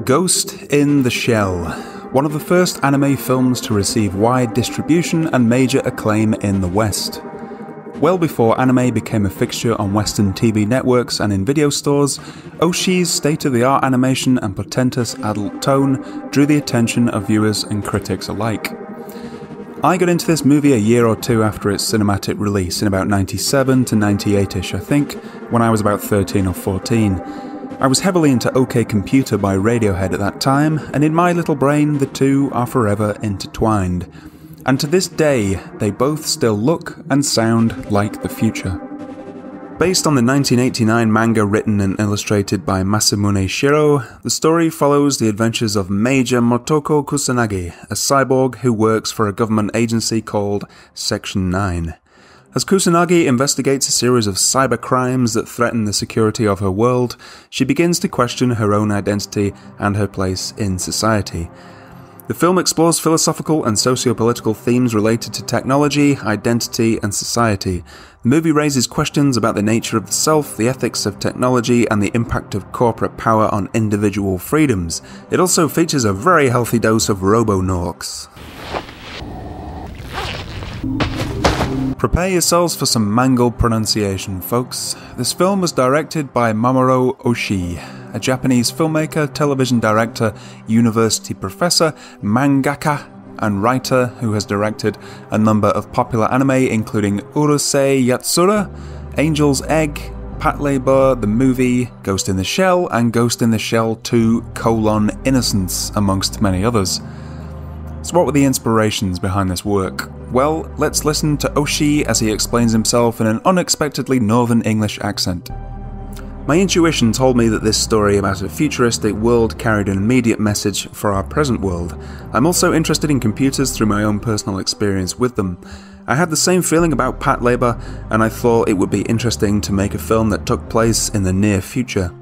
Ghost in the Shell, one of the first anime films to receive wide distribution and major acclaim in the West. Well before anime became a fixture on Western TV networks and in video stores, Oshii's state-of-the-art animation and portentous adult tone drew the attention of viewers and critics alike. I got into this movie a year or two after its cinematic release, in about 97 to 98ish I think, when I was about 13 or 14. I was heavily into OK Computer by Radiohead at that time, and in my little brain the two are forever intertwined. And to this day, they both still look and sound like the future. Based on the 1989 manga written and illustrated by Masamune Shiro, the story follows the adventures of Major Motoko Kusanagi, a cyborg who works for a government agency called Section 9. As Kusanagi investigates a series of cyber crimes that threaten the security of her world, she begins to question her own identity and her place in society. The film explores philosophical and socio-political themes related to technology, identity, and society. The movie raises questions about the nature of the self, the ethics of technology, and the impact of corporate power on individual freedoms. It also features a very healthy dose of robo-norks. Prepare yourselves for some mangled pronunciation, folks. This film was directed by Mamoru Oshii, a Japanese filmmaker, television director, university professor, mangaka, and writer who has directed a number of popular anime including Urusei Yatsura, Angel's Egg, Patlabor, the movie, Ghost in the Shell, and Ghost in the Shell 2: Innocence, amongst many others. So what were the inspirations behind this work? Well, let's listen to Oshii as he explains himself in an unexpectedly northern English accent. My intuition told me that this story about a futuristic world carried an immediate message for our present world. I'm also interested in computers through my own personal experience with them. I had the same feeling about Patlabor, and I thought it would be interesting to make a film that took place in the near future.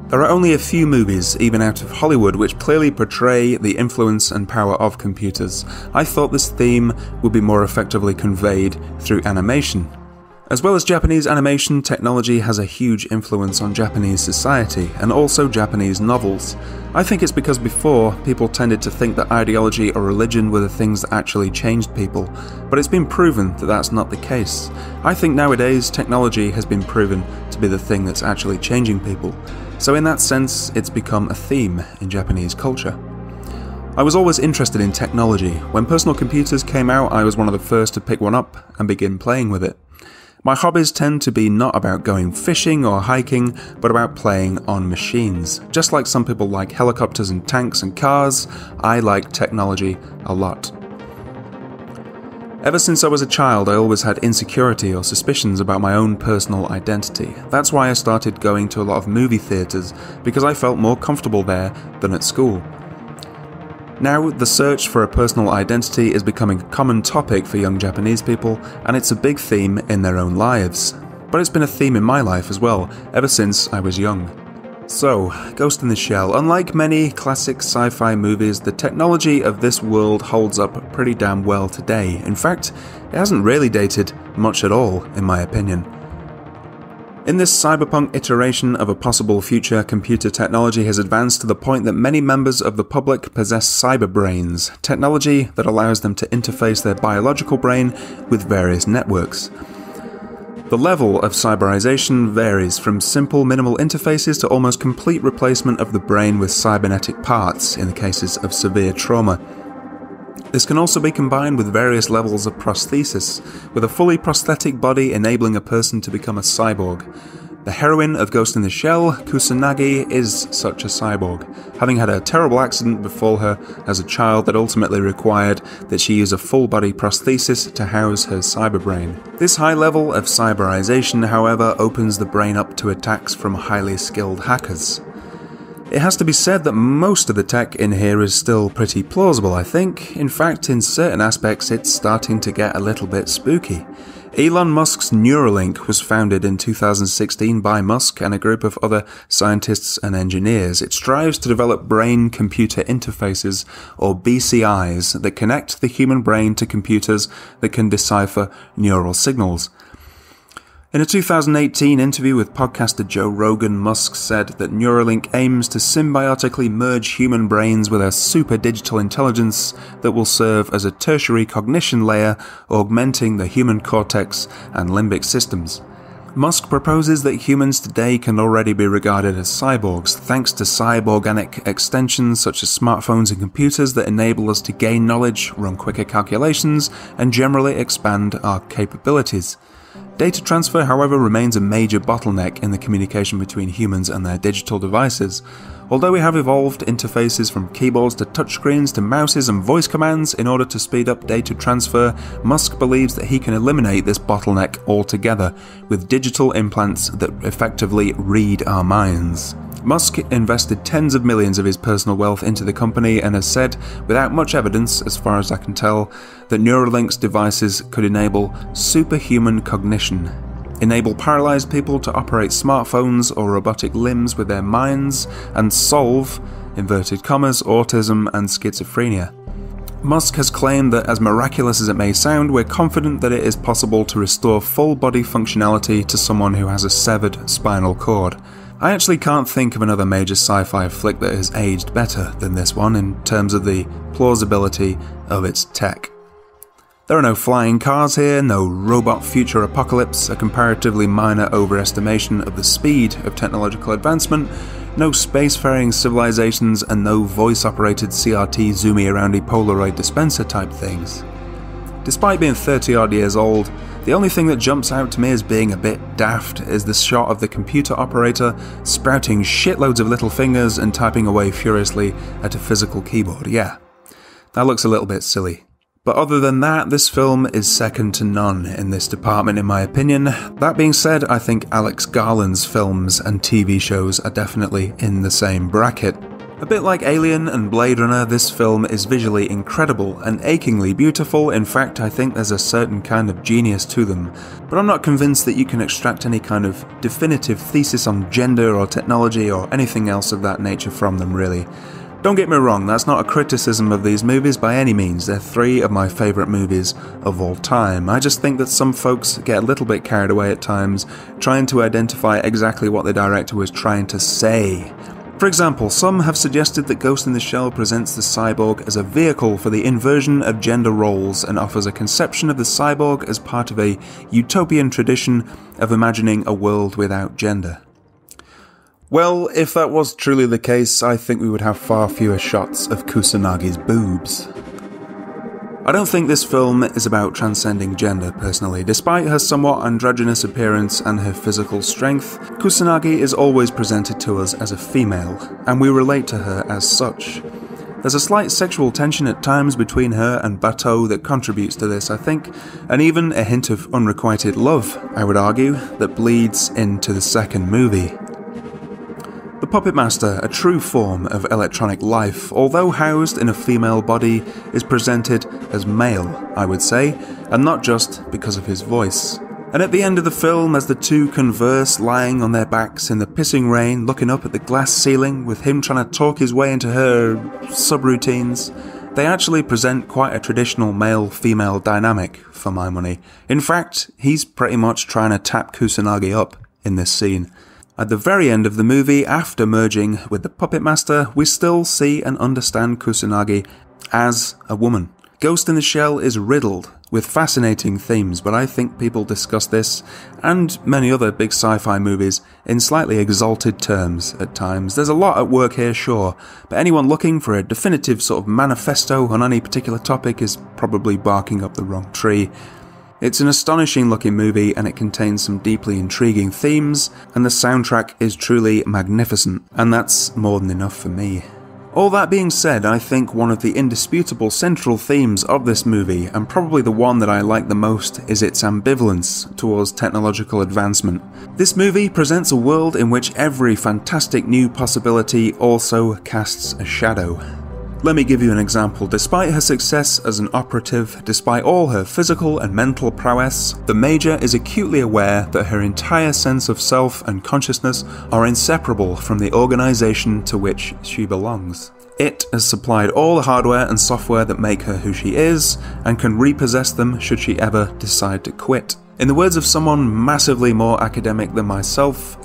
There are only a few movies, even out of Hollywood, which clearly portray the influence and power of computers. I thought this theme would be more effectively conveyed through animation. As well as Japanese animation, technology has a huge influence on Japanese society, and also Japanese novels. I think it's because before, people tended to think that ideology or religion were the things that actually changed people, but it's been proven that that's not the case. I think nowadays, technology has been proven to be the thing that's actually changing people. So in that sense, it's become a theme in Japanese culture. I was always interested in technology. When personal computers came out, I was one of the first to pick one up and begin playing with it. My hobbies tend to be not about going fishing or hiking, but about playing on machines. Just like some people like helicopters and tanks and cars, I like technology a lot. Ever since I was a child, I always had insecurity or suspicions about my own personal identity. That's why I started going to a lot of movie theatres, because I felt more comfortable there than at school. Now, the search for a personal identity is becoming a common topic for young Japanese people, and it's a big theme in their own lives. But it's been a theme in my life as well, ever since I was young. So, Ghost in the Shell. Unlike many classic sci-fi movies, the technology of this world holds up pretty damn well today. In fact, it hasn't really dated much at all, in my opinion. In this cyberpunk iteration of a possible future, computer technology has advanced to the point that many members of the public possess cyber brains, technology that allows them to interface their biological brain with various networks. The level of cyberization varies from simple minimal interfaces to almost complete replacement of the brain with cybernetic parts in the cases of severe trauma. This can also be combined with various levels of prosthesis, with a fully prosthetic body enabling a person to become a cyborg. The heroine of Ghost in the Shell, Kusanagi, is such a cyborg, having had a terrible accident befall her as a child that ultimately required that she use a full-body prosthesis to house her cyberbrain. This high level of cyberization, however, opens the brain up to attacks from highly skilled hackers. It has to be said that most of the tech in here is still pretty plausible, I think. In fact, in certain aspects, it's starting to get a little bit spooky. Elon Musk's Neuralink was founded in 2016 by Musk and a group of other scientists and engineers. It strives to develop brain-computer interfaces, or BCIs, that connect the human brain to computers that can decipher neural signals. In a 2018 interview with podcaster Joe Rogan, Musk said that Neuralink aims to symbiotically merge human brains with a super digital intelligence that will serve as a tertiary cognition layer, augmenting the human cortex and limbic systems. Musk proposes that humans today can already be regarded as cyborgs, thanks to cyborganic extensions such as smartphones and computers that enable us to gain knowledge, run quicker calculations, and generally expand our capabilities. Data transfer, however, remains a major bottleneck in the communication between humans and their digital devices. Although we have evolved interfaces from keyboards to touchscreens to mouses and voice commands in order to speed up data transfer, Musk believes that he can eliminate this bottleneck altogether with digital implants that effectively read our minds. Musk invested tens of millions of his personal wealth into the company and has said, without much evidence, as far as I can tell, that Neuralink's devices could enable superhuman cognition, enable paralyzed people to operate smartphones or robotic limbs with their minds, and solve, inverted commas, autism and schizophrenia. Musk has claimed that, as miraculous as it may sound, we're confident that it is possible to restore full body functionality to someone who has a severed spinal cord. I actually can't think of another major sci-fi flick that has aged better than this one in terms of the plausibility of its tech. There are no flying cars here, no robot future apocalypse, a comparatively minor overestimation of the speed of technological advancement, no spacefaring civilizations, and no voice-operated CRT zoomy-aroundy Polaroid dispenser type things. Despite being 30-odd years old, the only thing that jumps out to me as being a bit daft is the shot of the computer operator sprouting shitloads of little fingers and typing away furiously at a physical keyboard. Yeah, that looks a little bit silly. But other than that, this film is second to none in this department in my opinion. That being said, I think Alex Garland's films and TV shows are definitely in the same bracket. A bit like Alien and Blade Runner, this film is visually incredible and achingly beautiful. In fact, I think there's a certain kind of genius to them. But I'm not convinced that you can extract any kind of definitive thesis on gender or technology or anything else of that nature from them, really. Don't get me wrong, that's not a criticism of these movies by any means. They're three of my favourite movies of all time. I just think that some folks get a little bit carried away at times, trying to identify exactly what the director was trying to say. For example, some have suggested that Ghost in the Shell presents the cyborg as a vehicle for the inversion of gender roles and offers a conception of the cyborg as part of a utopian tradition of imagining a world without gender. Well, if that was truly the case, I think we would have far fewer shots of Kusanagi's boobs. I don't think this film is about transcending gender, personally. Despite her somewhat androgynous appearance and her physical strength, Kusanagi is always presented to us as a female, and we relate to her as such. There's a slight sexual tension at times between her and Bateau that contributes to this, I think, and even a hint of unrequited love, I would argue, that bleeds into the second movie. The Puppet Master, a true form of electronic life, although housed in a female body, is presented as male, I would say, and not just because of his voice. And at the end of the film, as the two converse lying on their backs in the pissing rain, looking up at the glass ceiling, with him trying to talk his way into her subroutines, they actually present quite a traditional male-female dynamic, for my money. In fact, he's pretty much trying to tap Kusanagi up in this scene. At the very end of the movie, after merging with the Puppet Master, we still see and understand Kusanagi as a woman. Ghost in the Shell is riddled with fascinating themes, but I think people discuss this, and many other big sci-fi movies, in slightly exalted terms at times. There's a lot at work here, sure, but anyone looking for a definitive sort of manifesto on any particular topic is probably barking up the wrong tree. It's an astonishing looking movie, and it contains some deeply intriguing themes, and the soundtrack is truly magnificent, and that's more than enough for me. All that being said, I think one of the indisputable central themes of this movie, and probably the one that I like the most, is its ambivalence towards technological advancement. This movie presents a world in which every fantastic new possibility also casts a shadow. Let me give you an example. Despite her success as an operative, despite all her physical and mental prowess, the Major is acutely aware that her entire sense of self and consciousness are inseparable from the organization to which she belongs. It has supplied all the hardware and software that make her who she is, and can repossess them should she ever decide to quit. In the words of someone massively more academic than myself,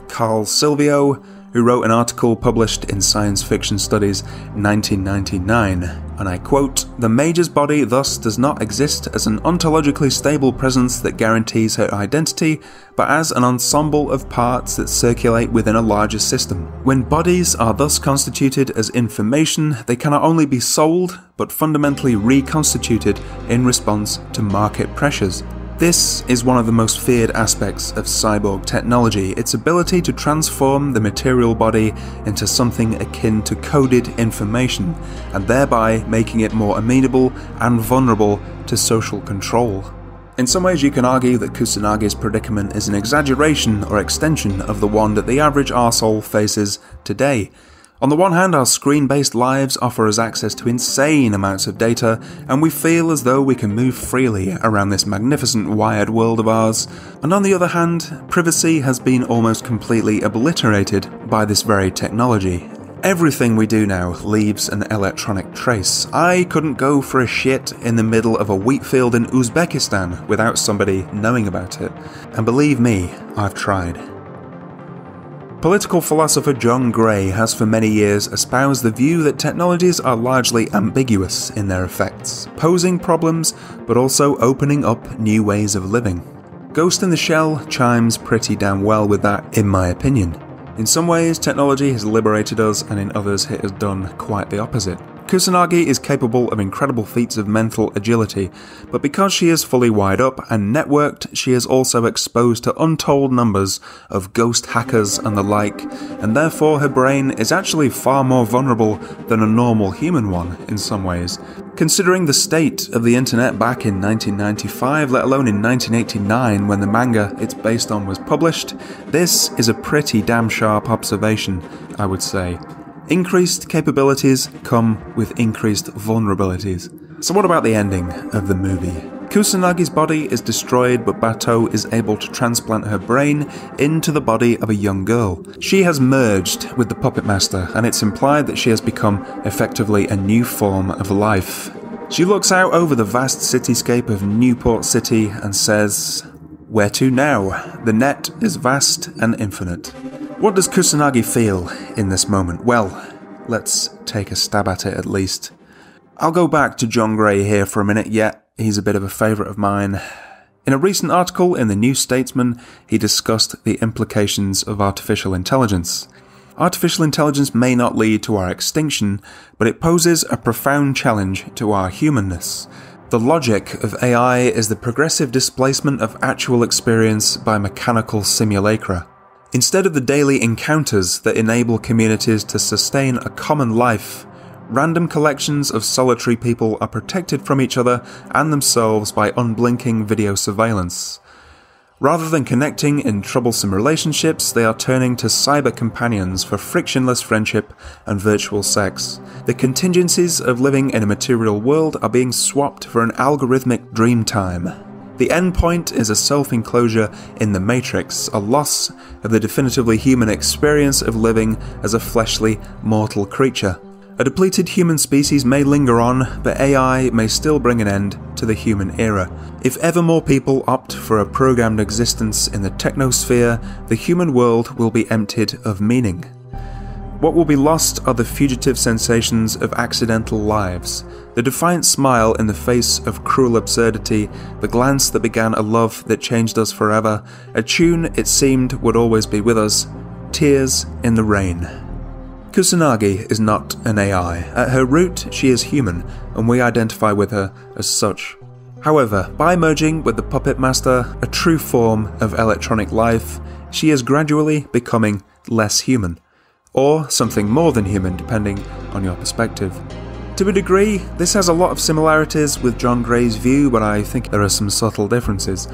Silvio, who wrote an article published in Science Fiction Studies 1999, and I quote, "The Major's body thus does not exist as an ontologically stable presence that guarantees her identity, but as an ensemble of parts that circulate within a larger system. When bodies are thus constituted as information, they cannot only be sold, but fundamentally reconstituted in response to market pressures." This is one of the most feared aspects of cyborg technology, its ability to transform the material body into something akin to coded information, and thereby making it more amenable and vulnerable to social control. In some ways you can argue that Kusanagi's predicament is an exaggeration or extension of the one that the average arsehole faces today. On the one hand, our screen-based lives offer us access to insane amounts of data, and we feel as though we can move freely around this magnificent wired world of ours. And on the other hand, privacy has been almost completely obliterated by this very technology. Everything we do now leaves an electronic trace. I couldn't go for a shit in the middle of a wheat field in Uzbekistan without somebody knowing about it. And believe me, I've tried. Political philosopher John Gray has for many years espoused the view that technologies are largely ambiguous in their effects, posing problems but also opening up new ways of living. Ghost in the Shell chimes pretty damn well with that, in my opinion. In some ways, technology has liberated us, and in others it has done quite the opposite. Kusanagi is capable of incredible feats of mental agility, but because she is fully wired up and networked, she is also exposed to untold numbers of ghost hackers and the like, and therefore her brain is actually far more vulnerable than a normal human one in some ways. Considering the state of the internet back in 1995, let alone in 1989 when the manga it's based on was published, this is a pretty damn sharp observation, I would say. Increased capabilities come with increased vulnerabilities. So what about the ending of the movie? Kusanagi's body is destroyed, but Batou is able to transplant her brain into the body of a young girl. She has merged with the Puppet Master, and it's implied that she has become effectively a new form of life. She looks out over the vast cityscape of Newport City and says, "Where to now? The net is vast and infinite." What does Kusanagi feel in this moment? Well, let's take a stab at it at least. I'll go back to John Gray here for a minute, he's a bit of a favourite of mine. In a recent article in the New Statesman, he discussed the implications of artificial intelligence. Artificial intelligence may not lead to our extinction, but it poses a profound challenge to our humanness. The logic of AI is the progressive displacement of actual experience by mechanical simulacra. Instead of the daily encounters that enable communities to sustain a common life, random collections of solitary people are protected from each other and themselves by unblinking video surveillance. Rather than connecting in troublesome relationships, they are turning to cyber companions for frictionless friendship and virtual sex. The contingencies of living in a material world are being swapped for an algorithmic dream time. The endpoint is a self-enclosure in the Matrix, a loss of the definitively human experience of living as a fleshly, mortal creature. A depleted human species may linger on, but AI may still bring an end to the human era. If ever more people opt for a programmed existence in the technosphere, the human world will be emptied of meaning. What will be lost are the fugitive sensations of accidental lives, the defiant smile in the face of cruel absurdity, the glance that began a love that changed us forever, a tune it seemed would always be with us, tears in the rain. Kusanagi is not an AI. At her root, she is human, and we identify with her as such. However, by merging with the Puppet Master, a true form of electronic life, she is gradually becoming less human. Or something more than human, depending on your perspective. To a degree, this has a lot of similarities with John Gray's view, but I think there are some subtle differences.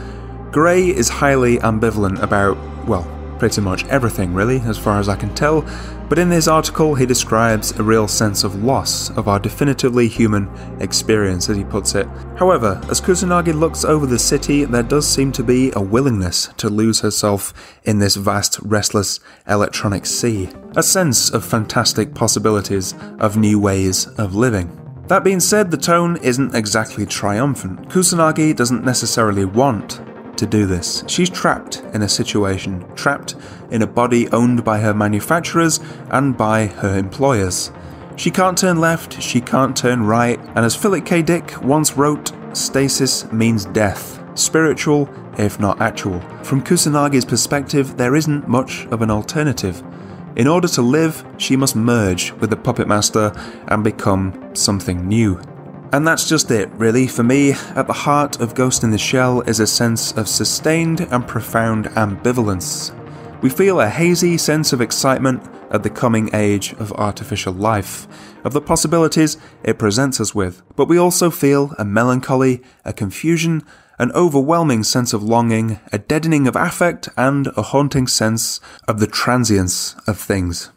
Gray is highly ambivalent about, well, pretty much everything really, as far as I can tell, but in this article he describes a real sense of loss of our definitively human experience, as he puts it. However, as Kusanagi looks over the city, there does seem to be a willingness to lose herself in this vast, restless electronic sea. A sense of fantastic possibilities of new ways of living. That being said, the tone isn't exactly triumphant. Kusanagi doesn't necessarily want to do this. She's trapped in a situation, trapped in a body owned by her manufacturers and by her employers. She can't turn left, she can't turn right, and as Philip K. Dick once wrote, stasis means death. Spiritual, if not actual. From Kusanagi's perspective, there isn't much of an alternative. In order to live, she must merge with the Puppet Master and become something new. And that's just it, really. For me, at the heart of Ghost in the Shell is a sense of sustained and profound ambivalence. We feel a hazy sense of excitement at the coming age of artificial life, of the possibilities it presents us with, but we also feel a melancholy, a confusion, an overwhelming sense of longing, a deadening of affect, and a haunting sense of the transience of things.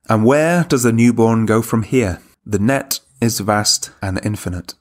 And where does the newborn go from here? The net is vast and infinite.